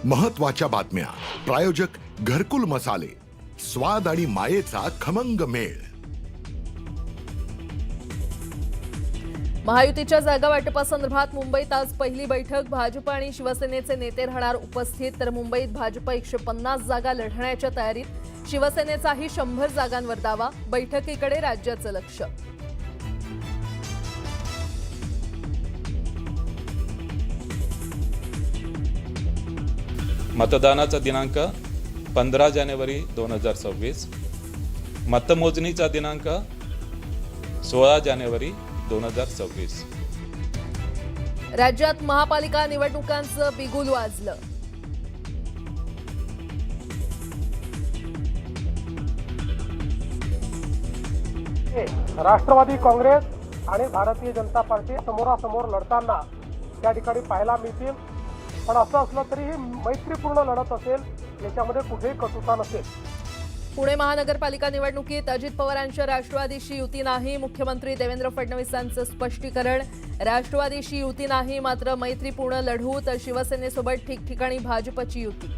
महत्त्वाच्या बातम्या, प्रायोजक घरकुल मसाले, स्वाद आणि मायेचा खमंग मेळ। महायुतीच्या जागा वाटपासंदर्भात मुंबईत आज पहिली बैठक। भाजप आणि शिवसेनेचे नेते राहणार उपस्थित, तर मुंबईत भाजप 150 जागा लढण्याच्या तयारीत, शिवसेनेचाही 100 जागांवर दावा। बैठकीकडे राज्याचं लक्ष। मतदानाचा दिनांक 15 जानेवारी 2026, मतमोजणीचा दिनांक 16 जानेवारी 2026। राज्यात महापालिका निवडणुकांचं बिगुल वाजलं। राष्ट्रवादी काँग्रेस आणि भारतीय जनता पार्टी समोरासमोर लढताना त्या ठिकाणी पाहायला मिळतील, पण असं असलं तरी ही मैत्रीपूर्ण लढत असेल, याच्यामध्ये कुठेही कटुता नसेल। पुणे महानगरपालिका निवडणुकीत अजित पवारांच्या राष्ट्रवादीशी युती नाही। मुख्यमंत्री देवेंद्र फडणवीसांचं स्पष्टीकरण, राष्ट्रवादीशी युती नाही, मात्र मैत्रीपूर्ण लढू, तर शिवसेनेसोबत ठिकठिकाणी भाजपची युती।